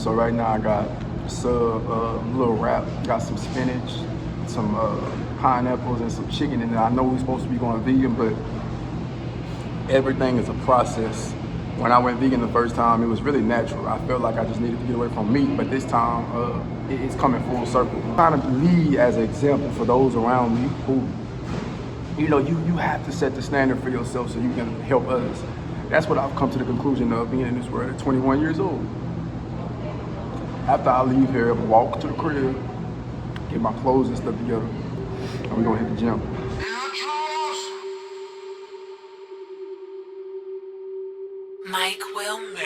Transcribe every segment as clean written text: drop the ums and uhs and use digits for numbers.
So right now I got a little wrap, got some spinach, some pineapples, and some chicken in there. I know we're supposed to be going vegan, but everything is a process. When I went vegan the first time, it was really natural. I felt like I just needed to get away from meat, but this time it's coming full circle. I'm trying to lead as an example for those around me who, you know, you have to set the standard for yourself so you can help others. That's what I've come to the conclusion of being in this world at 21 years old. After I leave here, I'm gonna walk to the crib, get my clothes and stuff together, and we're gonna hit the gym. Mike Wilmer.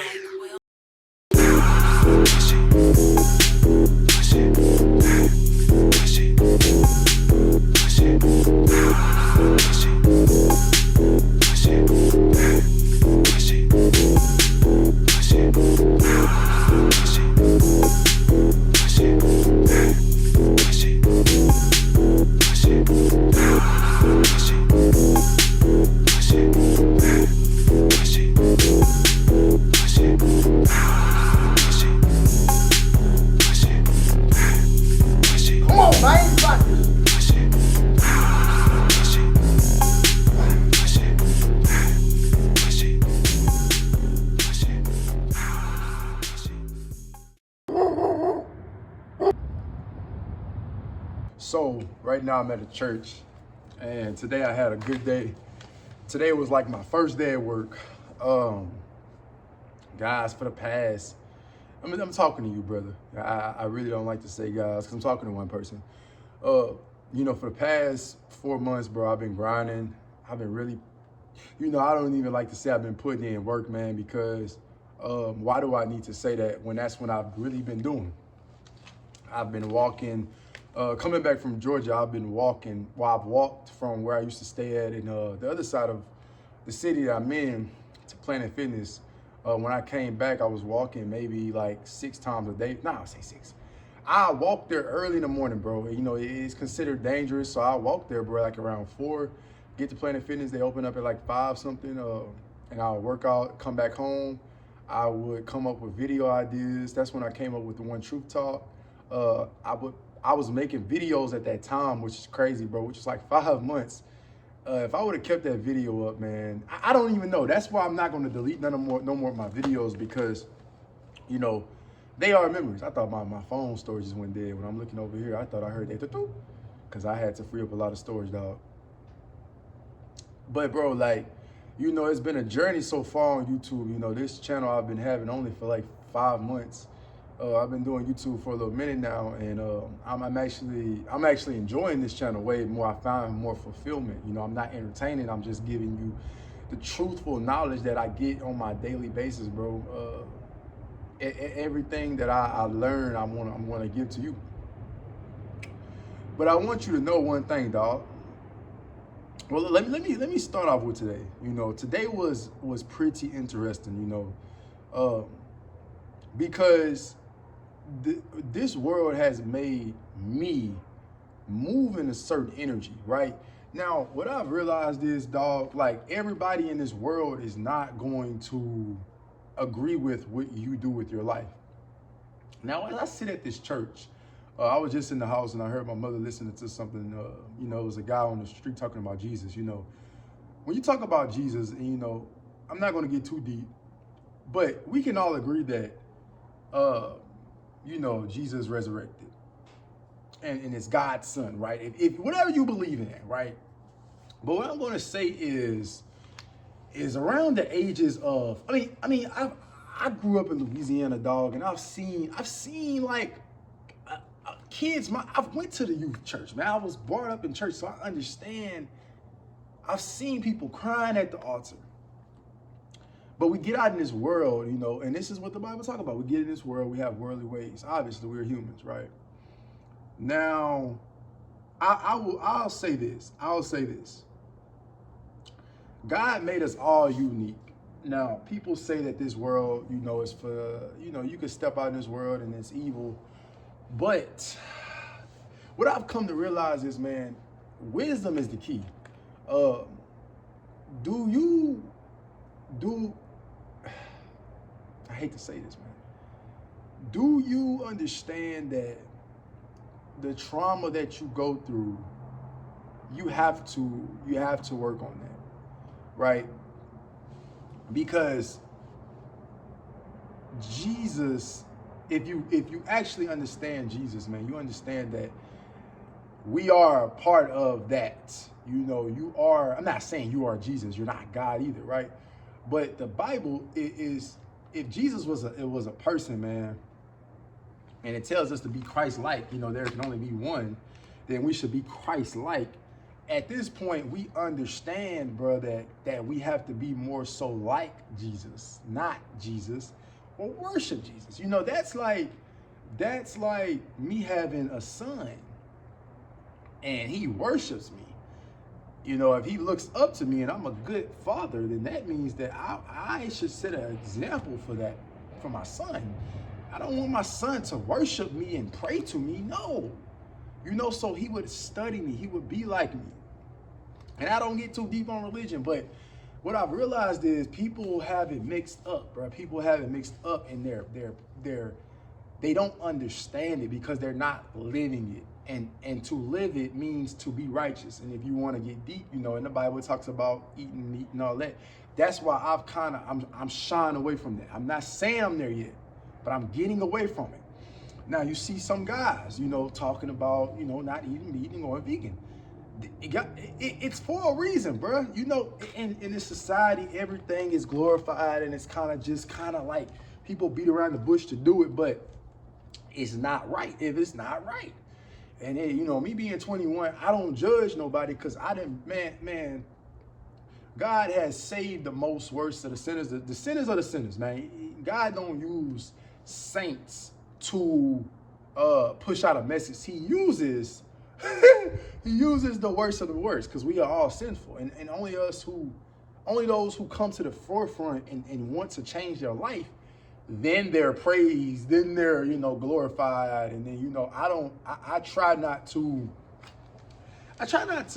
So right now I'm at a church, and today I had a good day. Today was like my first day at work. Guys, for the past, I'm talking to you, brother. I really don't like to say guys because I'm talking to one person. You know, for the past 4 months, bro, I've been grinding. I've been really, you know, I don't even like to say I've been putting in work, man, because why do I need to say that when that's what I've really been doing? I've been walking. Coming back from Georgia, I've been walking. Well, I've walked from where I used to stay at in the other side of the city that I'm in to Planet Fitness. When I came back, I was walking maybe like 6 times a day. Nah, I'll say 6. I walk there early in the morning, bro. You know, it's considered dangerous, so I walk there, bro, like around 4. Get to Planet Fitness, they open up at like 5 something, and I'll work out, come back home. I would come up with video ideas. That's when I came up with the 1TRUTHTALK. I was making videos at that time, which is crazy, bro, which is like 5 months. If I would have kept that video up, man, I don't even know. That's why I'm not going to delete no more of my videos, because, you know, they are memories. I thought my phone storage just went dead. When I'm looking over here, I thought I heard that, because I had to free up a lot of storage, dog. But, bro, like, you know, it's been a journey so far on YouTube. You know, this channel I've been having only for like 5 months. I've been doing YouTube for a little minute now, and I'm actually enjoying this channel way more. I find more fulfillment. You know, I'm not entertaining. I'm just giving you the truthful knowledge that I get on my daily basis, bro. Everything that I learn, I'm gonna give to you. But I want you to know one thing, dog. Well, let me start off with today. You know, today was pretty interesting. You know, because this world has made me move in a certain energy, right? Now, what I've realized is, dog, like, everybody in this world is not going to agree with what you do with your life. Now, as I sit at this church, I was just in the house and I heard my mother listening to something. You know, it was a guy on the street talking about Jesus. You know, when you talk about Jesus, and, you know, I'm not going to get too deep, but we can all agree that you know, Jesus resurrected, and it's God's son, right? If whatever you believe in, right? But what I'm going to say is around the ages of, I mean, I grew up in Louisiana, dog, and I've seen like kids. I went to the youth church, man. I was brought up in church, so I understand. I've seen people crying at the altar. But we get out in this world, you know, and this is what the Bible talks about. We get in this world, we have worldly ways. Obviously, we're humans, right? Now, I'll say this. God made us all unique. Now, people say that this world, you know, is for, you know, you can step out in this world and it's evil. But what I've come to realize is, man, wisdom is the key. I hate to say this, man. do you understand that the trauma that you go through, you have to work on that, right? Because Jesus, if you actually understand Jesus, man, you understand that we are a part of that. You know, you are, I'm not saying you are Jesus, you're not God either, right? But the Bible is, if Jesus was a person, man, and it tells us to be Christ-like, you know, there can only be one, then we should be Christ-like. At this point, we understand, bro, that we have to be more so like Jesus, not Jesus, or worship Jesus. You know, that's like me having a son and he worships me. You know, if he looks up to me and I'm a good father, then that means that I should set an example for that, for my son. I don't want my son to worship me and pray to me, no. You know, so he would study me, he would be like me. And I don't get too deep on religion, but what I've realized is people have it mixed up, bro. People have it mixed up and they don't understand it because they're not living it. And to live it means to be righteous. And if you want to get deep, you know, in the Bible it talks about eating meat and all that. That's why I'm shying away from that. I'm not saying I'm there yet, but I'm getting away from it. Now you see some guys, you know, talking about, you know, not eating meat and going vegan. It's for a reason, bro. You know, in this society, everything is glorified and it's kind of like people beat around the bush to do it, but it's not right if it's not right. And then, you know, me being 21, I don't judge nobody because I didn't, man, God has saved the most worst of the sinners. The sinners are the sinners, man. God don't use saints to push out a message. He uses the worst of the worst because we are all sinful. And only those who come to the forefront and want to change their life, then they're praised, then they're, you know, glorified. And then, you know, I try not to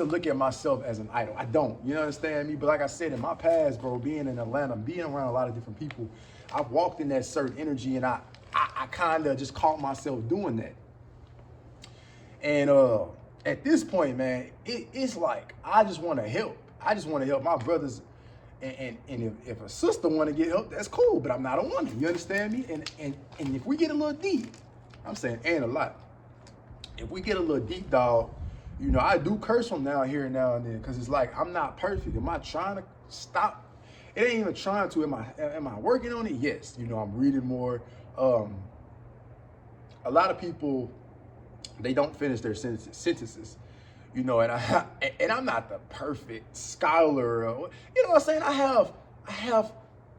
look at myself as an idol. I don't, you understand me? But like I said, in my past, bro, being in Atlanta, being around a lot of different people, I've walked in that certain energy and I kind of just caught myself doing that. And at this point, man, it's like, I just want to help. I just want to help my brothers. And if a sister want to get help, that's cool, but I'm not a woman. You understand me? And if we get a little deep, I'm saying and a lot. If we get a little deep, dog, you know, I do curse from here and then because it's like I'm not perfect. Am I trying to stop? It ain't even trying to. Am I working on it? Yes. You know, I'm reading more. A lot of people, they don't finish their sentences. You know, and I'm not the perfect scholar. You know what I'm saying? I have,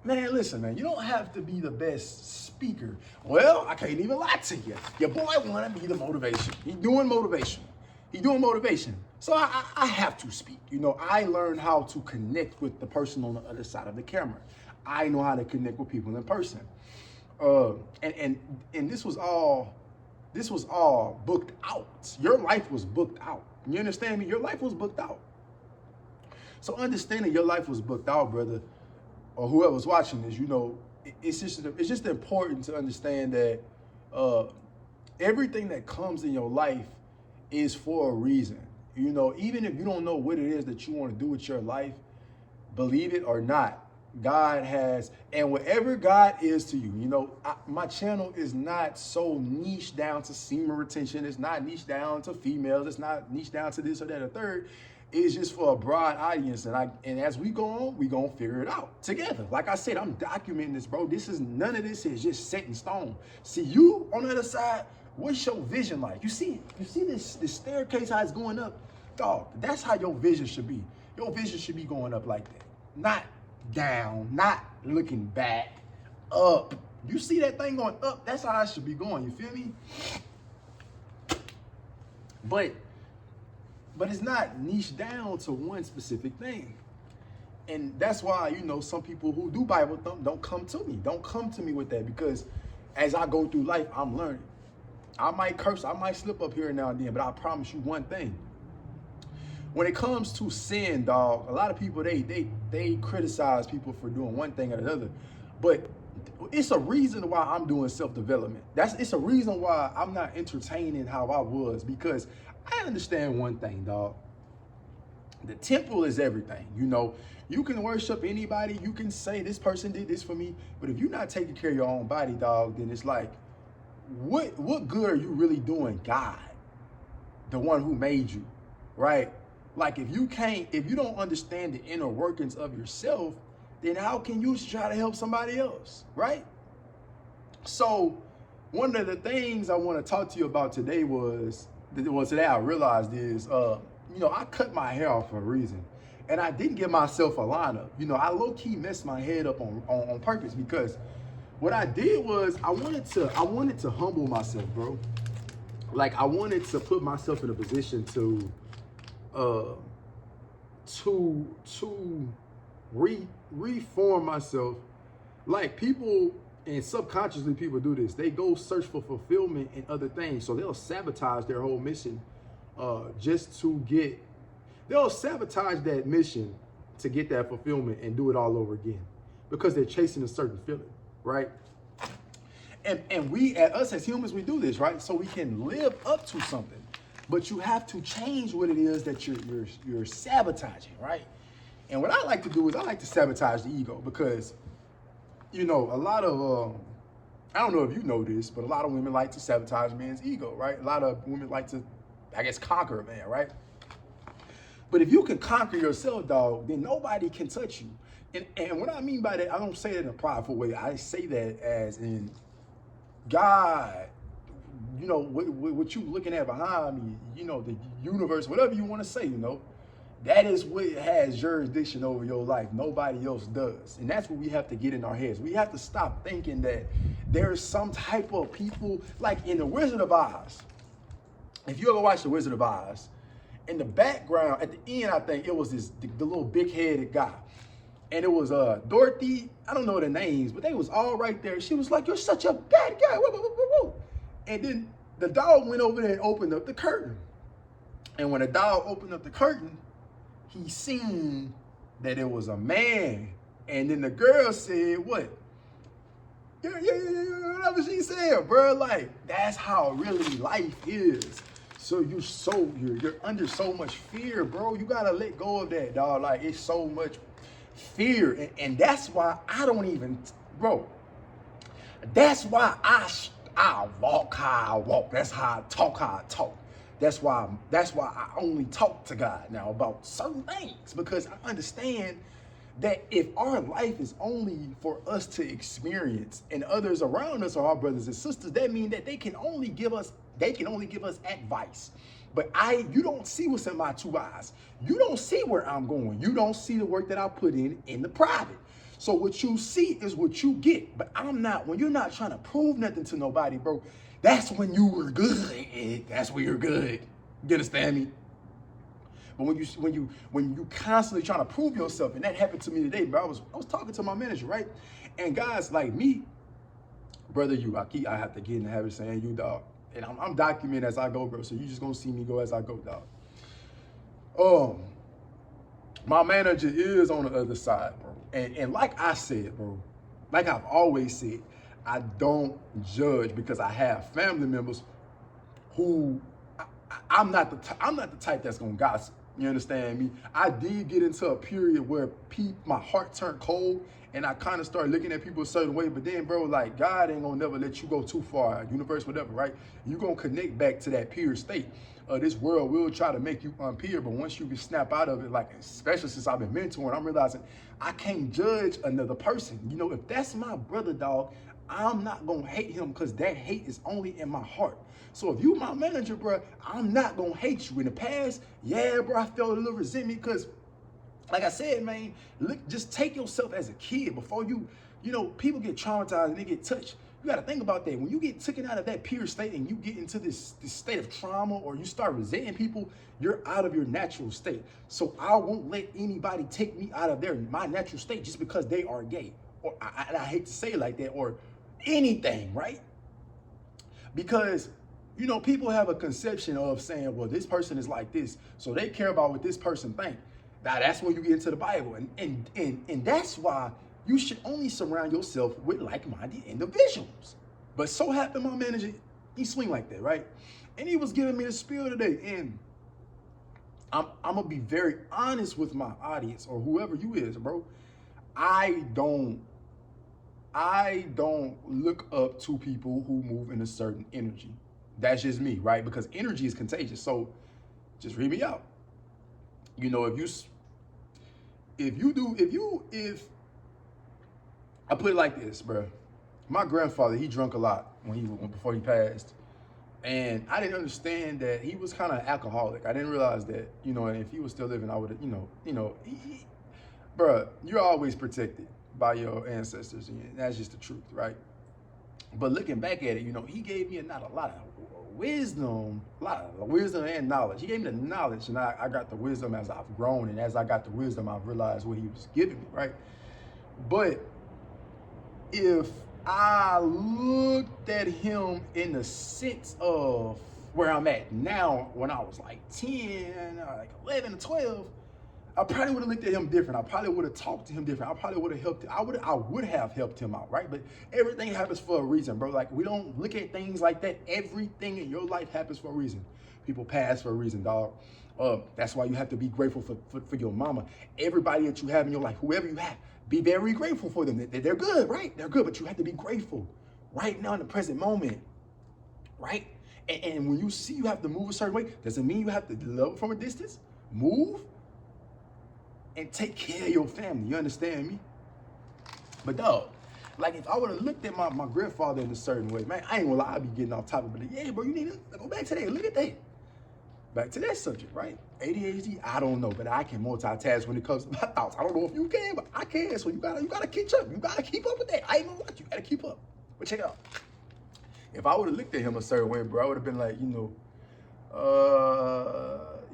man, listen, man, you don't have to be the best speaker. Well, I can't even lie to you. Your boy want to be the motivation. He's doing motivation. So I have to speak. You know, I learned how to connect with the person on the other side of the camera. I know how to connect with people in person. And this was all booked out. Your life was booked out. You understand me? Your life was booked out. So understanding your life was booked out, brother, or whoever's watching this, you know, it's just important to understand that everything that comes in your life is for a reason. You know, even if you don't know what it is that you want to do with your life, believe it or not, God has, and whatever God is to you, you know, my channel is not so niche down to semen retention. It's not niche down to females. It's not niche down to this or that or third. It's just for a broad audience. And as we go on, we gonna figure it out together. Like I said, I'm documenting this, bro. None of this is just set in stone. See, you on the other side, what's your vision like? You see this staircase, how it's going up? Dog, that's how your vision should be. Your vision should be going up like that. Not down, not looking back, up. You see that thing going up? That's how I should be going. You feel me? But it's not niche down to one specific thing. And that's why, you know, some people who do Bible thump don't come to me. Don't come to me with that because as I go through life, I'm learning. I might curse, I might slip up here and now and then, but I promise you one thing. When it comes to sin, dog, a lot of people, they criticize people for doing one thing or another. But it's a reason why I'm doing self-development. It's a reason why I'm not entertaining how I was, because I understand one thing, dog. The temple is everything. You know, you can worship anybody. You can say this person did this for me, but if you're not taking care of your own body, dog, then it's like, what good are you really doing, God, the one who made you, right? Like if you don't understand the inner workings of yourself, then how can you try to help somebody else, right? So one of the things I want to talk to you about today today I realized is, you know, I cut my hair off for a reason, and I didn't give myself a lineup. You know, I low-key messed my head up on purpose, because what I did was I wanted to humble myself, bro. Like I wanted to put myself in a position to reform myself. Like people, and subconsciously people do this, they go search for fulfillment in other things, so they'll sabotage their whole mission they'll sabotage that mission to get that fulfillment and do it all over again, because they're chasing a certain feeling, right? And we, us as humans, we do this, right? So we can live up to something, but you have to change what it is that you're sabotaging, right? And what I like to do is I like to sabotage the ego, because, you know, a lot of, I don't know if you know this, but a lot of women like to sabotage men's ego, right? A lot of women like to, I guess, conquer a man, right? But if you can conquer yourself, dog, then nobody can touch you. And what I mean by that, I don't say that in a prideful way. I say that as in God, you know, what you looking at behind me, you know, the universe, whatever you want to say, you know, that is what has jurisdiction over your life. Nobody else does. And that's what we have to get in our heads. We have to stop thinking that there's some type of people, like in the Wizard of Oz. If you ever watch the Wizard of Oz, in the background, at the end, I think it was the little big-headed guy. And it was Dorothy, I don't know the names, but they was all right there. She was like, "You're such a bad guy." Whoa, whoa, whoa, whoa. And then the dog went over there and opened up the curtain. And when the dog opened up the curtain, he seen that it was a man. And then the girl said, what? Yeah, whatever she said, bro. Like, that's how really life is. So you're under so much fear, bro. You gotta let go of that, dog. Like, it's so much fear, and that's why I don't even, bro. That's why I walk how I walk. That's how I talk. That's why I only talk to God now about certain things, because I understand that if our life is only for us to experience, and others around us are our brothers and sisters, that means that they can only give us advice. But you don't see what's in my two eyes. You don't see where I'm going. You don't see the work that I put in the private. So what you see is what you get. But when you're not trying to prove nothing to nobody, bro, that's when you were good. That's when you're good. You understand me? But when you constantly trying to prove yourself, and that happened to me today, bro. I was talking to my manager, right? And guys like me, brother, I have to get in the habit of saying you, dog. And I'm documenting as I go, bro. So you just gonna see me go as I go, dog. My manager is on the other side, bro. And like I said, bro, like I've always said, I don't judge, because I have family members who I'm not the type that's gonna gossip. You understand me? I did get into a period where my heart turned cold, and I kind of started looking at people a certain way. But then, bro, like, God ain't gonna never let you go too far, universe, whatever, right? You gonna connect back to that pure state. This world will try to make you unpure, but once you can snap out of it, like, especially since I've been mentoring, I'm realizing I can't judge another person. You know, if that's my brother, dog, I'm not gonna hate him, because that hate is only in my heart. So if you my manager, bro, I'm not gonna hate you. In the past, yeah, bro, I felt a little resentment, because like I said, man, look, just take yourself as a kid before you know, people get traumatized and they get touched. You got to think about that. When you get taken out of that pure state and you get into this state of trauma, or you start resenting people, you're out of your natural state. So I won't let anybody take me out of my natural state just because they are gay. Or I hate to say it like that, or anything, right? Because, you know, people have a conception of saying, well, this person is like this, so they care about what this person thinks. Now, that's when you get into the Bible. And that's why You should only surround yourself with like-minded individuals. But so happened my manager, he swing like that, right? And he was giving me the spiel today. And I'm gonna be very honest with my audience or whoever you is, bro. I don't look up to people who move in a certain energy. That's just me, right? Because energy is contagious. So just read me out. You know, if I put it like this, bro. My grandfather, he drank a lot before he passed. And I didn't understand that he was kind of alcoholic. I didn't realize that, you know, and if he was still living, I would have, bro, you're always protected by your ancestors. And that's just the truth, right? But looking back at it, you know, he gave me not a lot of wisdom and knowledge. He gave me the knowledge, and I got the wisdom as I've grown. And as I got the wisdom, I've realized what he was giving me, right? But if I looked at him in the sense of where I'm at now, when I was like 10, like 11 or 12, I probably would have looked at him different. I probably would have talked to him different. I probably would have helped him. I would have helped him out, right? But everything happens for a reason, bro. Like, we don't look at things like that. Everything in your life happens for a reason. People pass for a reason, dog. That's why you have to be grateful for your mama. Everybody that you have in your life, whoever you have, be very grateful for them. They're good, right? They're good, but you have to be grateful right now in the present moment, right? And when you see you have to move a certain way, doesn't mean you have to love from a distance. Move and take care of your family. You understand me? But dog, like if I would have looked at my grandfather in a certain way, man, I ain't gonna lie, I'd be getting off topic, but yeah, bro, you need to go back to that. Look at that. Back to that subject, right? ADHD, I don't know, but I can multitask when it comes to my thoughts. I don't know if you can, but I can. So you gotta catch up. You gotta keep up with that. I ain't gonna watch. You gotta keep up. But check it out. If I would have looked at him a certain way, bro, I would have been like,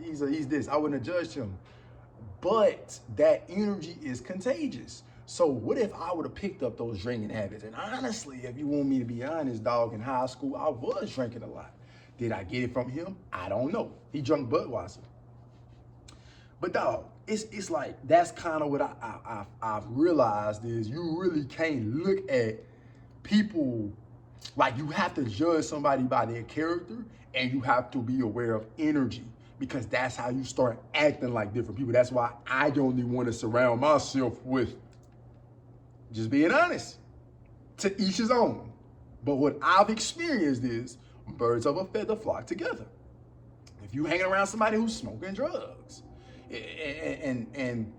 he's this. I wouldn't have judged him. But that energy is contagious. So what if I would have picked up those drinking habits? And honestly, if you want me to be honest, dog, in high school, I was drinking a lot. Did I get it from him? I don't know. He drank Budweiser. But dog, it's like, that's kind of what I've realized is you really can't look at people, like you have to judge somebody by their character, and you have to be aware of energy, because that's how you start acting like different people. That's why I only want to surround myself with, just being honest, to each his own. But what I've experienced is birds of a feather flock together. If you hanging around somebody who's smoking drugs, and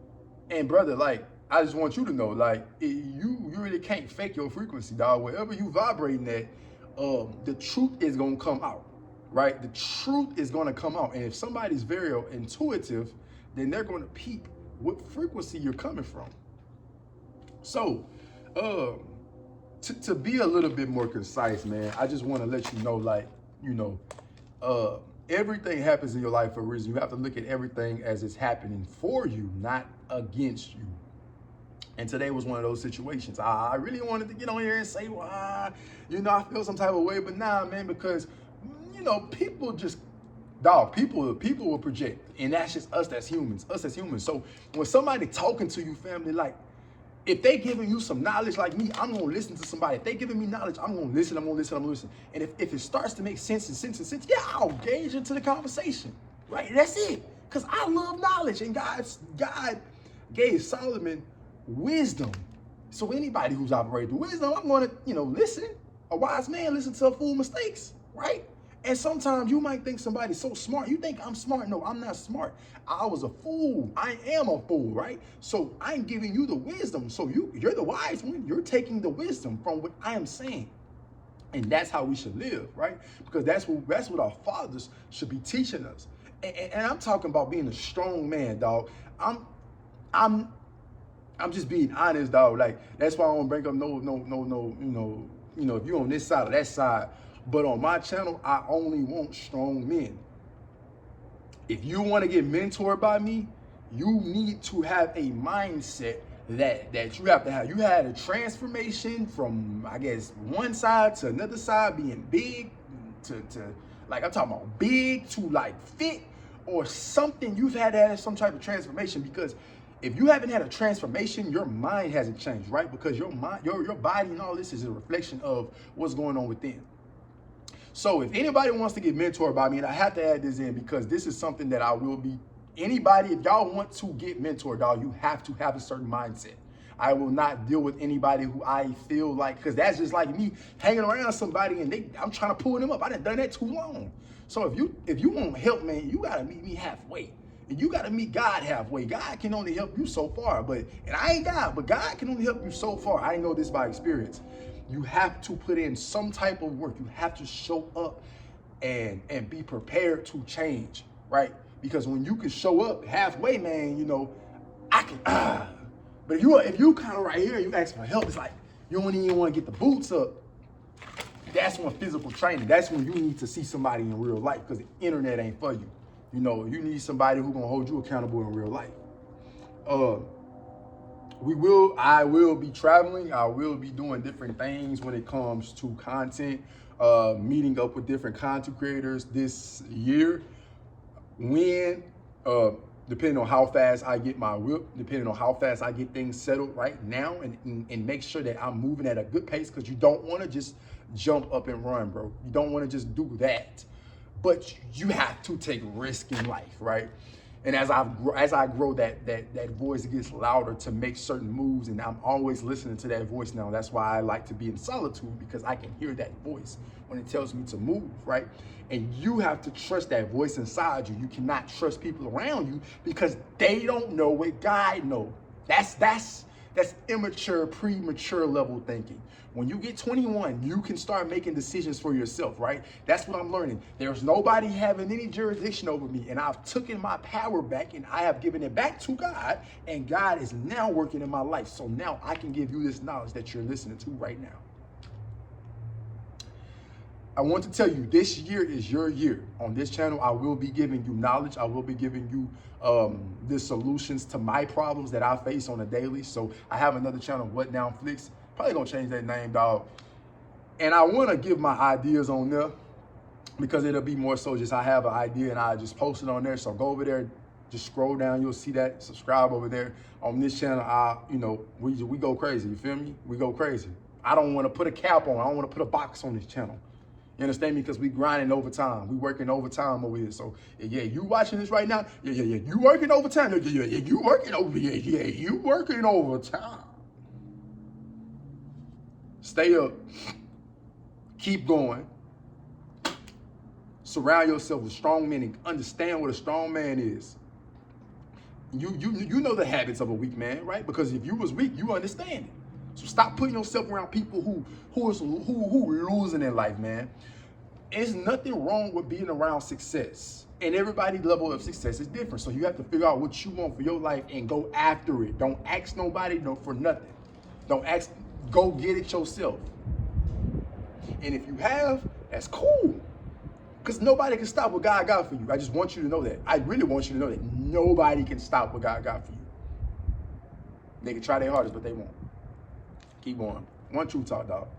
brother, like, I just want you to know, like, you really can't fake your frequency, dog. Wherever you vibrating at, the truth is gonna come out, right? The truth is gonna come out. And if somebody's very intuitive, then they're gonna peep what frequency you're coming from. So, to be a little bit more concise, man, I just want to let you know, like, everything happens in your life for a reason. You have to look at everything as it's happening for you, not against you. And today was one of those situations. I really wanted to get on here and say, well, I feel some type of way, but nah, man, because, people just, dog, people will project, and that's just us as humans. So when somebody talking to you, family, like, if they giving you some knowledge like me, I'm going to listen to somebody. If they giving me knowledge, I'm going to listen. And if it starts to make sense, yeah, I'll engage into the conversation, right? That's it. Because I love knowledge, and God gave Solomon wisdom. So anybody who's operating through wisdom, I'm going to, listen. A wise man listens to a fool's mistakes, right? And sometimes you might think somebody's so smart. You think I'm smart. No, I'm not smart. I was a fool. I am a fool, right? So I'm giving you the wisdom. So you're the wise one. You're taking the wisdom from what I am saying. And that's how we should live, right? Because that's what our fathers should be teaching us. And I'm talking about being a strong man, dog. I'm just being honest, dog. Like, that's why I don't bring up no, if you're on this side or that side. But on my channel, I only want strong men. If you want to get mentored by me, you need to have a mindset that you have to have. You had a transformation from, I guess, one side to another side, being big to like, I'm talking about big to like fit or something. You've had to have some type of transformation, because If you haven't had a transformation, your mind hasn't changed, right? Because your mind, your body and all this is a reflection of what's going on within. So if anybody wants to get mentored by me, and I have to add this in because this is something that I will be, anybody, if y'all want to get mentored, dog, you have to have a certain mindset. I will not deal with anybody who I feel like, because that's just like me hanging around somebody and I'm trying to pull them up. I done that too long. So if you want help, man, you gotta meet me halfway. And you gotta meet God halfway. God can only help you so far, and I ain't God, but God can only help you so far. I know this by experience. You have to put in some type of work. You have to show up and be prepared to change, right? Because when you can show up halfway, man, you know, I can, but if you kind of right here, you ask for help, it's like, you don't even want to get the boots up. That's when physical training, that's when you need to see somebody in real life, because the internet ain't for you. You know, you need somebody who's gonna hold you accountable in real life. I will be traveling. I will be doing different things when it comes to content, meeting up with different content creators this year. Depending on how fast I get my whip, depending on how fast I get things settled right now, and make sure that I'm moving at a good pace, because you don't want to just jump up and run, bro. You don't want to just do that. But you have to take risk in life, right? And as I grow, that voice gets louder to make certain moves, and I'm always listening to that voice now. That's why I like to be in solitude, because I can hear that voice when it tells me to move, right? And you have to trust that voice inside you. You cannot trust people around you because they don't know what God knows. That's immature, premature level thinking. When you get 21, you can start making decisions for yourself, right? That's what I'm learning. There's nobody having any jurisdiction over me, and I've taken my power back, and I have given it back to God, and God is now working in my life. So now I can give you this knowledge that you're listening to right now. I want to tell you, this year is your year. On this channel, I will be giving you knowledge. I will be giving you the solutions to my problems that I face on a daily. So I have another channel, What Now Flicks. Probably gonna change that name, dog. And I wanna give my ideas on there, because it'll be more so just I have an idea and I just post it on there. So go over there, just scroll down, you'll see that. Subscribe over there. On this channel, we go crazy, you feel me? We go crazy. I don't wanna put a cap on, I don't wanna put a box on this channel. You understand me? Because we grinding overtime. We working overtime over here. So yeah, you watching this right now? Yeah. You working overtime? Yeah. You working over here? Yeah. You working overtime. Stay up. Keep going. Surround yourself with strong men and understand what a strong man is. You know the habits of a weak man, right? Because if you was weak, you understand it. So stop putting yourself around people who losing in life, man. There's nothing wrong with being around success. And everybody's level of success is different. So you have to figure out what you want for your life and go after it. Don't ask nobody for nothing. Don't ask, go get it yourself. And if you have, that's cool. Because nobody can stop what God got for you. I just want you to know that. I really want you to know that nobody can stop what God got for you. They can try their hardest, but they won't. Keep going. One True Talk, dog.